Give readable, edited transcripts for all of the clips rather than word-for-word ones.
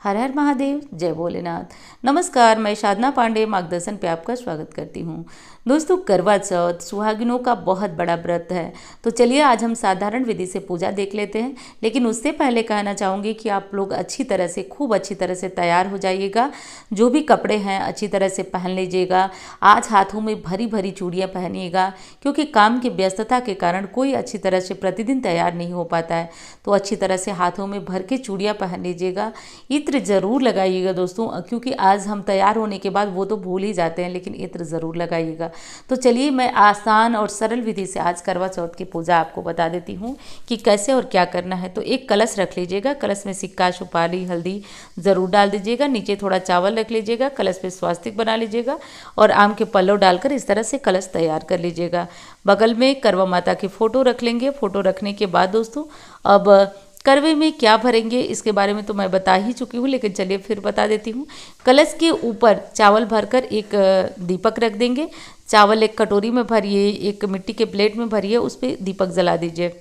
हर हर महादेव, जय भोलेनाथ। नमस्कार, मैं साधना पांडे मार्गदर्शन पे आपका स्वागत करती हूँ। दोस्तों, करवा चौथ सुहागिनों का बहुत बड़ा व्रत है। तो चलिए आज हम साधारण विधि से पूजा देख लेते हैं। लेकिन उससे पहले कहना चाहूँगी कि आप लोग अच्छी तरह से, खूब अच्छी तरह से तैयार हो जाइएगा। जो भी कपड़े हैं अच्छी तरह से पहन लीजिएगा। आज हाथों में भरी भरी चूड़ियाँ पहनिएगा, क्योंकि काम की व्यस्तता के कारण कोई अच्छी तरह से प्रतिदिन तैयार नहीं हो पाता है। तो अच्छी तरह से हाथों में भर के चूड़ियाँ पहन लीजिएगा। इत्र ज़रूर लगाइएगा दोस्तों, क्योंकि आज हम तैयार होने के बाद वो तो भूल ही जाते हैं, लेकिन इत्र ज़रूर लगाइएगा। तो चलिए मैं आसान और सरल विधि से आज करवा चौथ की पूजा आपको बता देती हूँ कि कैसे और क्या करना है। तो एक कलश रख लीजिएगा, कलश में सिक्का, सुपारी, हल्दी ज़रूर डाल दीजिएगा। नीचे थोड़ा चावल रख लीजिएगा, कलश पे स्वास्तिक बना लीजिएगा और आम के पल्लव डालकर इस तरह से कलश तैयार कर लीजिएगा। बगल में करवा माता की फ़ोटो रख लेंगे। फ़ोटो रखने के बाद दोस्तों, अब करवे में क्या भरेंगे इसके बारे में तो मैं बता ही चुकी हूँ, लेकिन चलिए फिर बता देती हूँ। कलश के ऊपर चावल भरकर एक दीपक रख देंगे। चावल एक कटोरी में भरिए, एक मिट्टी के प्लेट में भरिए, उस पर दीपक जला दीजिए।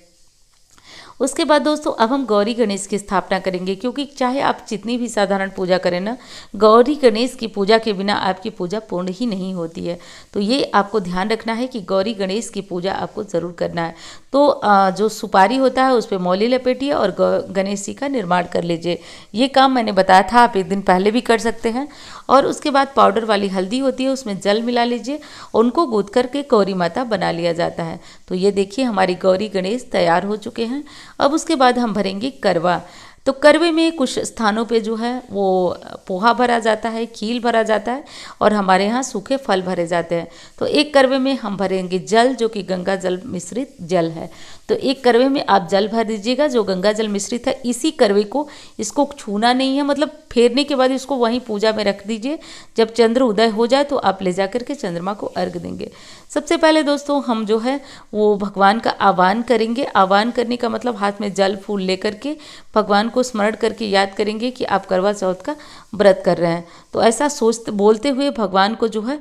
उसके बाद दोस्तों, अब हम गौरी गणेश की स्थापना करेंगे, क्योंकि चाहे आप जितनी भी साधारण पूजा करें ना, गौरी गणेश की पूजा के बिना आपकी पूजा पूर्ण ही नहीं होती है। तो ये आपको ध्यान रखना है कि गौरी गणेश की पूजा आपको ज़रूर करना है। तो जो सुपारी होता है उस पर मौली लपेटिए और गणेश जी का निर्माण कर लीजिए। ये काम मैंने बताया था, आप एक दिन पहले भी कर सकते हैं। और उसके बाद पाउडर वाली हल्दी होती है, उसमें जल मिला लीजिए, उनको गूँथ करके गौरी माता बना लिया जाता है। तो ये देखिए हमारी गौरी गणेश तैयार हो चुके हैं। अब उसके बाद हम भरेंगे करवा। तो करवे में कुछ स्थानों पे जो है वो पोहा भरा जाता है, खील भरा जाता है और हमारे यहाँ सूखे फल भरे जाते हैं। तो एक करवे में हम भरेंगे जल, जो कि गंगा जल मिश्रित जल है। तो एक करवे में आप जल भर दीजिएगा जो गंगा जल मिश्रित है। इसी करवे को, इसको छूना नहीं है, मतलब फेरने के बाद इसको वहीं पूजा में रख दीजिए। जब चंद्र उदय हो जाए तो आप ले जा करके चंद्रमा को अर्घ देंगे। सबसे पहले दोस्तों हम जो है वो भगवान का आह्वान करेंगे। आह्वान करने का मतलब हाथ में जल फूल लेकर के भगवान को स्मरण करके याद करेंगे कि आप करवा चौथ का व्रत कर रहे हैं। तो ऐसा सोचते बोलते हुए भगवान को जो है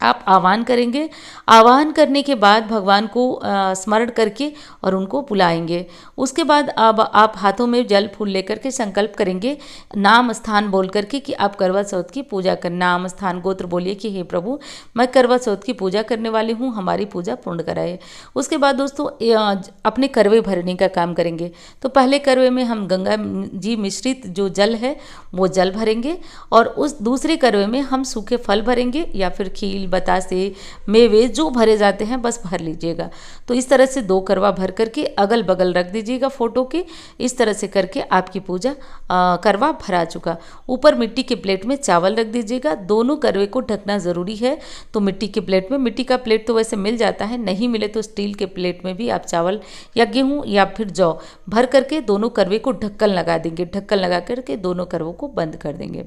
आप आह्वान करेंगे। आह्वान करने के बाद भगवान को स्मरण करके और उनको बुलाएंगे। उसके बाद अब आप हाथों में जल फूल लेकर के संकल्प करेंगे, नाम स्थान बोल करके कि आप करवा चौथ की पूजा कर। नाम स्थान गोत्र बोलिए कि हे प्रभु, मैं करवा चौथ की पूजा करने वाली हूँ, हमारी पूजा पूर्ण कराए। उसके बाद दोस्तों अपने करवे भरने का काम करेंगे। तो पहले करवे में हम गंगा जी मिश्रित जो जल है वो जल भरेंगे और उस दूसरे करवे में हम सूखे फल भरेंगे या फिर खील, बतासे, मेवे जो भरे जाते हैं बस भर लीजिएगा। तो इस तरह से 2 करवा भर करके अगल बगल रख दीजिएगा फोटो के। इस तरह से करके आपकी पूजा करवा भरा चुका। ऊपर मिट्टी के प्लेट में चावल रख दीजिएगा। दोनों करवे को ढकना ज़रूरी है। तो मिट्टी के प्लेट में, मिट्टी का प्लेट तो वैसे मिल जाता है, नहीं मिले तो स्टील के प्लेट में भी आप चावल या गेहूँ या फिर जौ भर करके दोनों करवे को ढक्कन लगा देंगे। ढक्कन लगा करके दोनों करवों को बंद कर देंगे।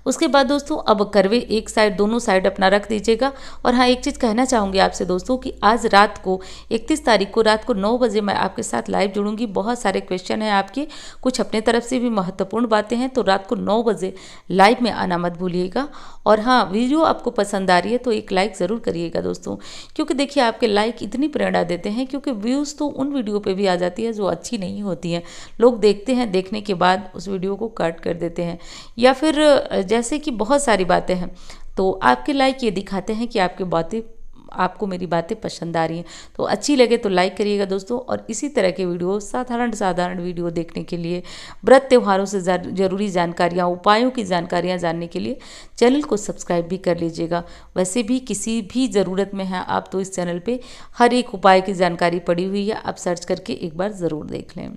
उसके बाद दोस्तों अब करवे एक साइड, दोनों साइड अपना रख दीजिएगा। और हाँ, एक चीज़ कहना चाहूँगी आपसे दोस्तों कि आज रात को 31 तारीख को रात को 9 बजे मैं आपके साथ लाइव जुड़ूंगी। बहुत सारे क्वेश्चन हैं आपके, कुछ अपने तरफ से भी महत्वपूर्ण बातें हैं। तो रात को 9 बजे लाइव में आना मत भूलिएगा। और हाँ, वीडियो आपको पसंद आ रही है तो एक लाइक ज़रूर करिएगा दोस्तों, क्योंकि देखिए आपके लाइक इतनी प्रेरणा देते हैं। क्योंकि व्यूज़ तो उन वीडियो पर भी आ जाती है जो अच्छी नहीं होती हैं। लोग देखते हैं, देखने के बाद उस वीडियो को कट कर देते हैं, या फिर जैसे कि बहुत सारी बातें हैं। तो आपके लाइक ये दिखाते हैं कि आपको मेरी बातें पसंद आ रही हैं। तो अच्छी लगे तो लाइक करिएगा दोस्तों। और इसी तरह के वीडियो, साधारण वीडियो देखने के लिए, व्रत त्योहारों से ज़रूरी जानकारियाँ, उपायों की जानकारियाँ जानने के लिए चैनल को सब्सक्राइब भी कर लीजिएगा। वैसे भी किसी भी ज़रूरत में हैं आप तो इस चैनल पर हर एक उपाय की जानकारी पड़ी हुई है, आप सर्च करके एक बार ज़रूर देख लें।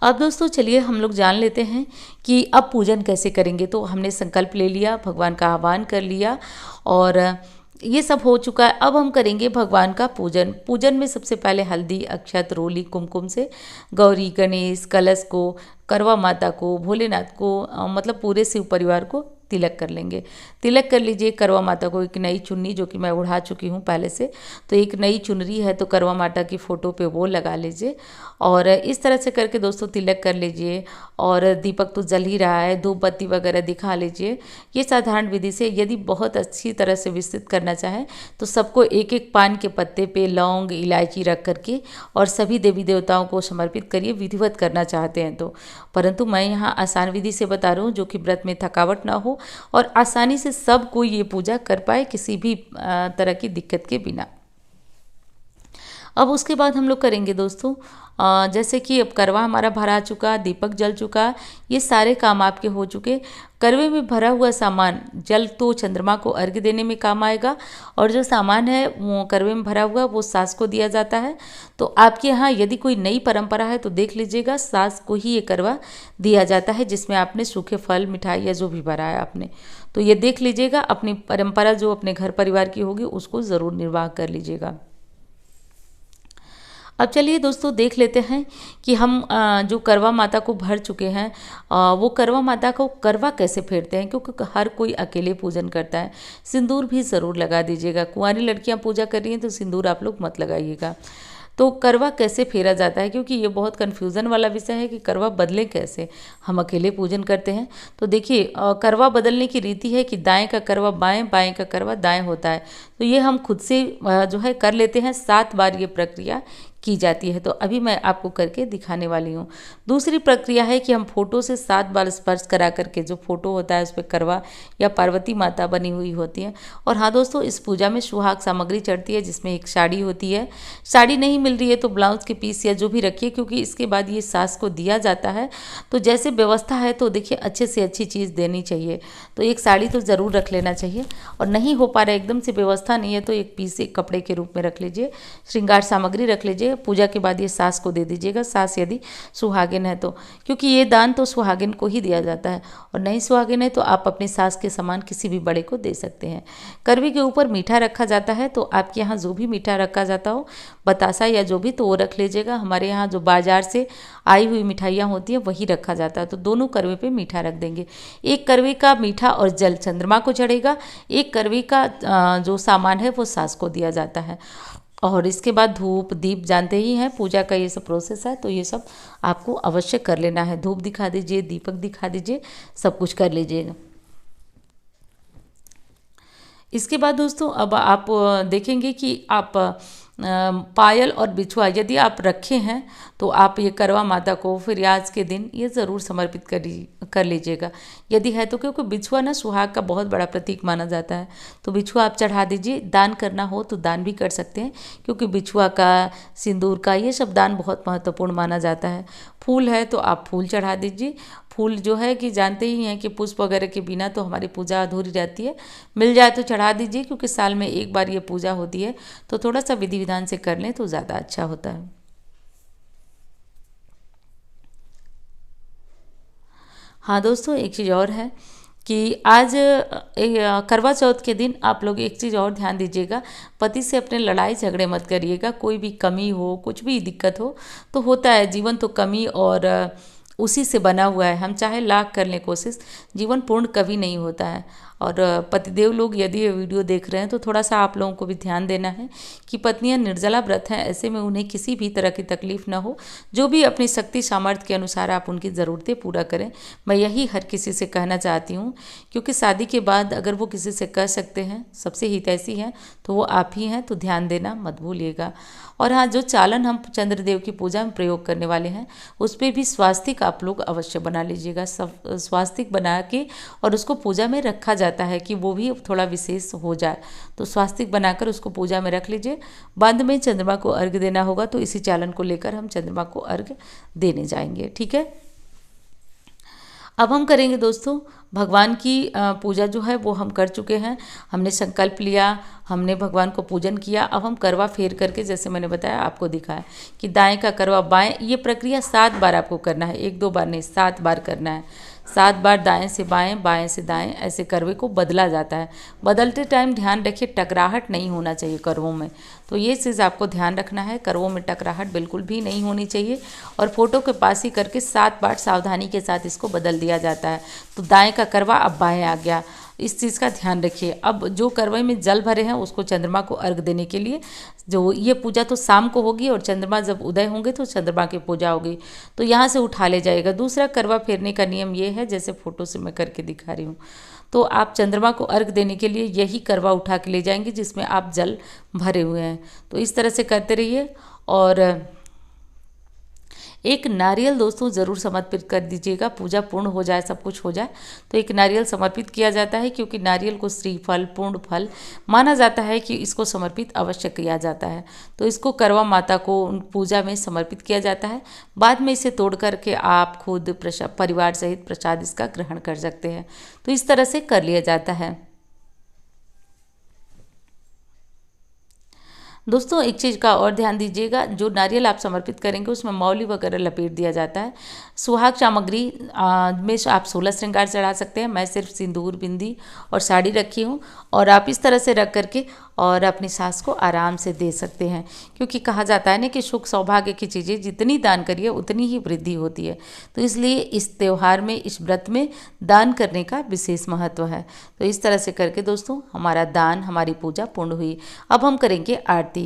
अब दोस्तों चलिए हम लोग जान लेते हैं कि अब पूजन कैसे करेंगे। तो हमने संकल्प ले लिया, भगवान का आह्वान कर लिया और ये सब हो चुका है। अब हम करेंगे भगवान का पूजन। पूजन में सबसे पहले हल्दी, अक्षत, रोली, कुमकुम से गौरी, गणेश, कलश को, करवा माता को, भोलेनाथ को, मतलब पूरे शिव परिवार को तिलक कर लेंगे। तिलक कर लीजिए। करवा माता को एक नई चुन्नी, जो कि मैं उड़ा चुकी हूँ पहले से, तो एक नई चुनरी है तो करवा माता की फ़ोटो पे वो लगा लीजिए और इस तरह से करके दोस्तों तिलक कर लीजिए। और दीपक तो जल ही रहा है, धूप बत्ती वगैरह दिखा लीजिए। ये साधारण विधि से, यदि बहुत अच्छी तरह से विस्तृत करना चाहें तो सबको एक एक पान के पत्ते पे लौंग इलायची रख करके और सभी देवी देवताओं को समर्पित करिए, विधिवत करना चाहते हैं तो। परंतु मैं यहाँ आसान विधि से बता रहा हूँ, जो कि व्रत में थकावट ना हो और आसानी से सब कोई ये पूजा कर पाए, किसी भी तरह की दिक्कत के बिना। अब उसके बाद हम लोग करेंगे दोस्तों, जैसे कि अब करवा हमारा भरा चुका, दीपक जल चुका, ये सारे काम आपके हो चुके। करवे में भरा हुआ सामान, जल तो चंद्रमा को अर्घ्य देने में काम आएगा और जो सामान है वो करवे में भरा हुआ वो सास को दिया जाता है। तो आपके यहाँ यदि कोई नई परंपरा है तो देख लीजिएगा, सास को ही ये करवा दिया जाता है, जिसमें आपने सूखे फल मिठाई या जो भी भरा है आपने, तो ये देख लीजिएगा। अपनी परंपरा जो अपने घर परिवार की होगी उसको ज़रूर निर्वाह कर लीजिएगा। अब चलिए दोस्तों देख लेते हैं कि हम जो करवा माता को भर चुके हैं, वो करवा माता को करवा कैसे फेरते हैं, क्योंकि हर कोई अकेले पूजन करता है। सिंदूर भी ज़रूर लगा दीजिएगा। कुंवारी लड़कियां पूजा कर रही हैं तो सिंदूर आप लोग मत लगाइएगा। तो करवा कैसे फेरा जाता है, क्योंकि ये बहुत कन्फ्यूज़न वाला विषय है कि करवा बदले कैसे, हम अकेले पूजन करते हैं। तो देखिए, करवा बदलने की रीति है कि दाएं का करवा बाएं, बाएं का करवा दाएं होता है। तो ये हम खुद से जो है कर लेते हैं। 7 बार ये प्रक्रिया की जाती है। तो अभी मैं आपको करके दिखाने वाली हूँ। दूसरी प्रक्रिया है कि हम फोटो से 7 बार स्पर्श करा करके, जो फोटो होता है उस पर करवा या पार्वती माता बनी हुई होती है। और हाँ दोस्तों, इस पूजा में सुहाग सामग्री चढ़ती है, जिसमें एक साड़ी होती है। साड़ी नहीं मिल रही है तो ब्लाउज के पीस या जो भी रखिए, क्योंकि इसके बाद ये सास को दिया जाता है। तो जैसे व्यवस्था है तो देखिए, अच्छे से अच्छी चीज़ देनी चाहिए। तो एक साड़ी तो ज़रूर रख लेना चाहिए, और नहीं हो पा रहा है एकदम से व्यवस्था नहीं है तो एक पीस एक कपड़े के रूप में रख लीजिए। श्रृंगार सामग्री रख लीजिए। पूजा के बाद ये सास को दे दीजिएगा, सास यदि सुहागिन है तो, क्योंकि ये दान तो सुहागिन को ही दिया जाता है, और नहीं सुहागिन है तो आप अपनी सास के समान किसी भी बड़े को दे सकते हैं। करवी के ऊपर मीठा रखा जाता है, तो आपके यहाँ जो भी मीठा रखा जाता हो, बतासा या जो भी, तो वो रख लीजिएगा। हमारे यहाँ जो बाजार से आई हुई मिठाइयाँ होती हैं वही रखा जाता है। तो दोनों करवे पे मीठा रख देंगे। एक करवे का मीठा और जल चंद्रमा को चढ़ेगा, एक करवे का जो सामान है वो सास को दिया जाता है। और इसके बाद धूप दीप, जानते ही हैं पूजा का ये सब प्रोसेस है, तो ये सब आपको अवश्य कर लेना है। धूप दिखा दीजिए, दीपक दिखा दीजिए, सब कुछ कर लीजिएगा। इसके बाद दोस्तों अब आप देखेंगे कि आप पायल और बिछुआ यदि आप रखे हैं तो आप ये करवा माता को फिर आज के दिन ये ज़रूर समर्पित कर लीजिएगा, यदि है तो, क्योंकि बिछुआ ना सुहाग का बहुत बड़ा प्रतीक माना जाता है। तो बिछुआ आप चढ़ा दीजिए। दान करना हो तो दान भी कर सकते हैं, क्योंकि बिछुआ का, सिंदूर का, ये सब दान बहुत महत्वपूर्ण माना जाता है। फूल है तो आप फूल चढ़ा दीजिए। फूल जो है कि जानते ही हैं कि पुष्प वगैरह के बिना तो हमारी पूजा अधूरी रहती है। मिल जाए तो चढ़ा दीजिए, क्योंकि साल में एक बार ये पूजा होती है, तो थोड़ा सा विधि विधान से कर लें तो ज़्यादा अच्छा होता है। हाँ दोस्तों, एक चीज़ और है कि आज करवा चौथ के दिन आप लोग एक चीज़ और ध्यान दीजिएगा, पति से अपने लड़ाई झगड़े मत करिएगा। कोई भी कमी हो, कुछ भी दिक्कत हो तो होता है, जीवन तो कमी और उसी से बना हुआ है। हम चाहे लाख कर लें कोशिश, जीवन पूर्ण कभी नहीं होता है। और पतिदेव लोग यदि ये वीडियो देख रहे हैं तो थोड़ा सा आप लोगों को भी ध्यान देना है कि पत्नियां निर्जला व्रत हैं, ऐसे में उन्हें किसी भी तरह की तकलीफ ना हो। जो भी अपनी शक्ति सामर्थ्य के अनुसार आप उनकी ज़रूरतें पूरा करें। मैं यही हर किसी से कहना चाहती हूँ, क्योंकि शादी के बाद अगर वो किसी से कह सकते हैं, सबसे हितैषी हैं, तो वो आप ही हैं। तो ध्यान देना मत भूलिएगा। और हाँ, जो चालन हम चंद्रदेव की पूजा में प्रयोग करने वाले हैं उस पर भी स्वास्तिक आप लोग अवश्य बना लीजिएगा। स्वास्तिक बना के और उसको पूजा में रखा जाता है कि वो भी थोड़ा विशेष हो जाए। तो स्वास्तिक बनाकर उसको पूजा में रख लीजिए। बाद में चंद्रमा को अर्घ्य देना होगा, तो इसी चालन को लेकर हम चंद्रमा को अर्घ्य देने जाएंगे। ठीक है, अब हम करेंगे दोस्तों भगवान की पूजा जो है वो हम कर चुके हैं। हमने संकल्प लिया, हमने भगवान को पूजन किया। अब हम करवा फेर करके, जैसे मैंने बताया आपको दिखाया कि दाएं का करवा बाएं, ये प्रक्रिया 7 बार आपको करना है, 1-2 बार नहीं, 7 बार करना है। 7 बार दाएं से बाएं, बाएं से दाएं, ऐसे करवे को बदला जाता है। बदलते टाइम ध्यान रखिए टकराहट नहीं होना चाहिए करवों में। तो ये चीज़ आपको ध्यान रखना है। करवों में टकराहट बिल्कुल भी नहीं होनी चाहिए और फोटो के पास ही करके 7 बार सावधानी के साथ इसको बदल दिया जाता है। तो दाएं का करवा अब बाएं आ गया, इस चीज़ का ध्यान रखिए। अब जो करवे में जल भरे हैं उसको चंद्रमा को अर्घ देने के लिए, जो ये पूजा तो शाम को होगी और चंद्रमा जब उदय होंगे तो चंद्रमा की पूजा होगी, तो यहाँ से उठा ले जाएगा। दूसरा करवा फेरने का नियम ये है, जैसे फोटो से मैं करके दिखा रही हूँ, तो आप चंद्रमा को अर्घ देने के लिए यही करवा उठा के ले जाएंगे जिसमें आप जल भरे हुए हैं। तो इस तरह से करते रहिए। और एक नारियल दोस्तों ज़रूर समर्पित कर दीजिएगा। पूजा पूर्ण हो जाए, सब कुछ हो जाए तो एक नारियल समर्पित किया जाता है, क्योंकि नारियल को श्रीफल पूर्ण फल माना जाता है कि इसको समर्पित अवश्य किया जाता है। तो इसको करवा माता को पूजा में समर्पित किया जाता है। बाद में इसे तोड़ करके आप खुद परिवार सहित प्रसाद इसका ग्रहण कर सकते हैं। तो इस तरह से कर लिया जाता है। दोस्तों एक चीज़ का और ध्यान दीजिएगा, जो नारियल आप समर्पित करेंगे उसमें मौली वगैरह लपेट दिया जाता है। सुहाग सामग्री में आप 16 श्रृंगार चढ़ा सकते हैं। मैं सिर्फ सिंदूर, बिंदी और साड़ी रखी हूँ, और आप इस तरह से रख करके और अपनी सास को आराम से दे सकते हैं, क्योंकि कहा जाता है ना कि सुख सौभाग्य की चीज़ें जितनी दान करिए उतनी ही वृद्धि होती है। तो इसलिए इस त्यौहार में, इस व्रत में दान करने का विशेष महत्व है। तो इस तरह से करके दोस्तों हमारा दान, हमारी पूजा पूर्ण हुई। अब हम करेंगे आरती।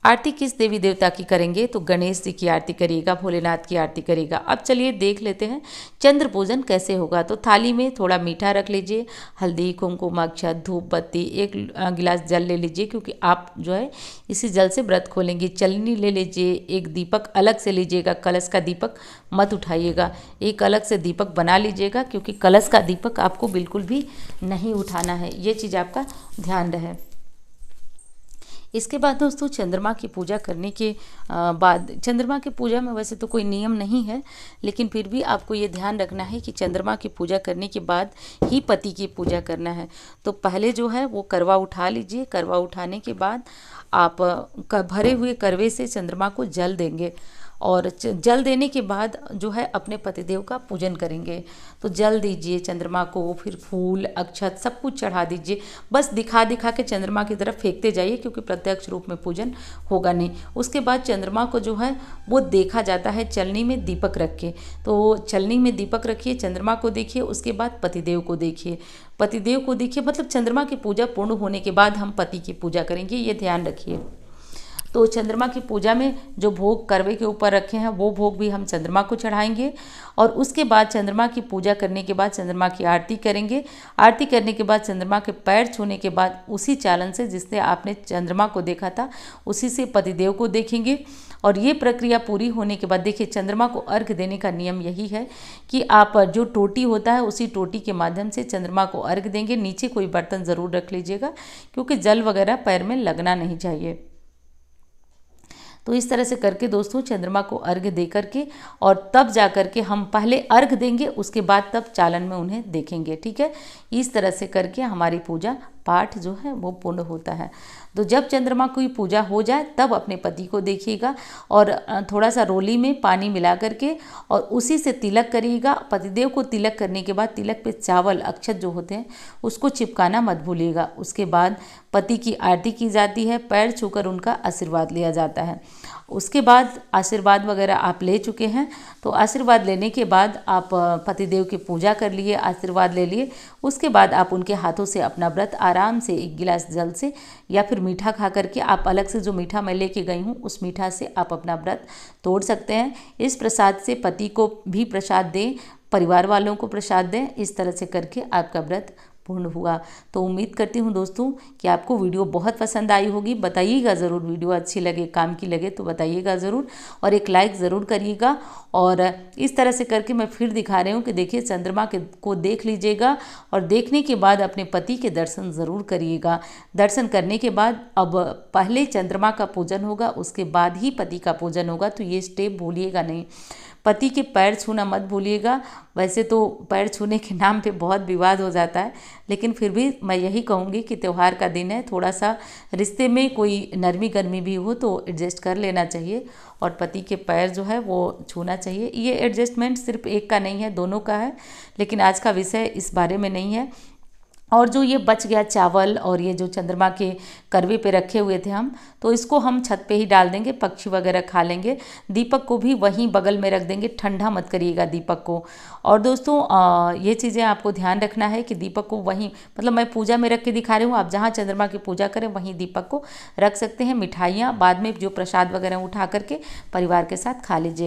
आरती किस देवी देवता की करेंगे? तो गणेश जी की आरती करिएगा, भोलेनाथ की आरती करिएगा। अब चलिए देख लेते हैं चंद्र पूजन कैसे होगा। तो थाली में थोड़ा मीठा रख लीजिए, हल्दी, कुमकुम, अक्षत, धूप बत्ती, एक गिलास जल ले लीजिए, क्योंकि आप जो है इसी जल से व्रत खोलेंगे। चलनी ले लीजिए, एक दीपक अलग से लीजिएगा, कलश का दीपक मत उठाइएगा, एक अलग से दीपक बना लीजिएगा, क्योंकि कलश का दीपक आपको बिल्कुल भी नहीं उठाना है। ये चीज़ आपका ध्यान रहे। इसके बाद दोस्तों चंद्रमा की पूजा करने के बाद, चंद्रमा की पूजा में वैसे तो कोई नियम नहीं है, लेकिन फिर भी आपको ये ध्यान रखना है कि चंद्रमा की पूजा करने के बाद ही पति की पूजा करना है। तो पहले जो है वो करवा उठा लीजिए। करवा उठाने के बाद आप भरे हुए करवे से चंद्रमा को जल देंगे, और जल देने के बाद जो है अपने पतिदेव का पूजन करेंगे। तो जल दीजिए चंद्रमा को, फिर फूल, अक्षत सब कुछ चढ़ा दीजिए। बस दिखा दिखा के चंद्रमा की तरफ फेंकते जाइए, क्योंकि प्रत्यक्ष रूप में पूजन होगा नहीं। उसके बाद चंद्रमा को जो है वो देखा जाता है चलनी में दीपक रख के। तो चलनी में दीपक रखिए, चंद्रमा को देखिए, उसके बाद पतिदेव को देखिए। पतिदेव को देखिए मतलब चंद्रमा की पूजा पूर्ण होने के बाद हम पति की पूजा करेंगे, ये ध्यान रखिए। तो चंद्रमा की पूजा में जो भोग करवे के ऊपर रखे हैं वो भोग भी हम चंद्रमा को चढ़ाएंगे, और उसके बाद चंद्रमा की पूजा करने के बाद चंद्रमा की आरती करेंगे। आरती करने के बाद चंद्रमा के पैर छूने के बाद उसी चालन से जिससे आपने चंद्रमा को देखा था उसी से पतिदेव को देखेंगे। और ये प्रक्रिया पूरी होने के बाद देखिए, चंद्रमा को अर्घ देने का नियम यही है कि आप जो टोटी होता है उसी टोटी के माध्यम से चंद्रमा को अर्घ देंगे। नीचे कोई बर्तन ज़रूर रख लीजिएगा, क्योंकि जल वगैरह पैर में लगना नहीं चाहिए। तो इस तरह से करके दोस्तों चंद्रमा को अर्घ दे करके और तब जा करके हम पहले अर्घ देंगे, उसके बाद तब चालन में उन्हें देखेंगे। ठीक है, इस तरह से करके हमारी पूजा पाठ जो है वो पूर्ण होता है। तो जब चंद्रमा की पूजा हो जाए तब अपने पति को देखिएगा, और थोड़ा सा रोली में पानी मिला करके और उसी से तिलक करिएगा। पतिदेव को तिलक करने के बाद तिलक पे चावल, अक्षत जो होते हैं उसको चिपकाना मत भूलिएगा। उसके बाद पति की आरती की जाती है, पैर छूकर उनका आशीर्वाद लिया जाता है। उसके बाद आशीर्वाद वगैरह आप ले चुके हैं, तो आशीर्वाद लेने के बाद आप पतिदेव की पूजा कर लिए, आशीर्वाद ले लिए। उसके बाद आप उनके हाथों से अपना व्रत आराम से एक गिलास जल से या फिर मीठा खा करके, आप अलग से जो मीठा मैं लेके गई हूँ उस मीठा से आप अपना व्रत तोड़ सकते हैं। इस प्रसाद से पति को भी प्रसाद दें, परिवार वालों को प्रसाद दें। इस तरह से करके आपका व्रत पूर्ण हुआ। तो उम्मीद करती हूँ दोस्तों कि आपको वीडियो बहुत पसंद आई होगी। बताइएगा ज़रूर, वीडियो अच्छी लगे, काम की लगे तो बताइएगा ज़रूर, और एक लाइक ज़रूर करिएगा। और इस तरह से करके मैं फिर दिखा रही हूँ कि देखिए चंद्रमा को देख लीजिएगा, और देखने के बाद अपने पति के दर्शन ज़रूर करिएगा। दर्शन करने के बाद अब पहले चंद्रमा का पूजन होगा, उसके बाद ही पति का पूजन होगा। तो ये स्टेप भूलिएगा नहीं। पति के पैर छूना मत भूलिएगा। वैसे तो पैर छूने के नाम पे बहुत विवाद हो जाता है, लेकिन फिर भी मैं यही कहूँगी कि त्यौहार का दिन है, थोड़ा सा रिश्ते में कोई नरमी गर्मी भी हो तो एडजस्ट कर लेना चाहिए, और पति के पैर जो है वो छूना चाहिए। ये एडजस्टमेंट सिर्फ एक का नहीं है, दोनों का है, लेकिन आज का विषय इस बारे में नहीं है। और जो ये बच गया चावल और ये जो चंद्रमा के करवे पे रखे हुए थे हम, तो इसको हम छत पे ही डाल देंगे, पक्षी वगैरह खा लेंगे। दीपक को भी वहीं बगल में रख देंगे, ठंडा मत करिएगा दीपक को। और दोस्तों ये चीज़ें आपको ध्यान रखना है कि दीपक को वहीं, मतलब मैं पूजा में रख के दिखा रही हूँ, आप जहाँ चंद्रमा की पूजा करें वहीं दीपक को रख सकते हैं। मिठाइयाँ बाद में जो प्रसाद वगैरह उठा करके परिवार के साथ खा लीजिएगा।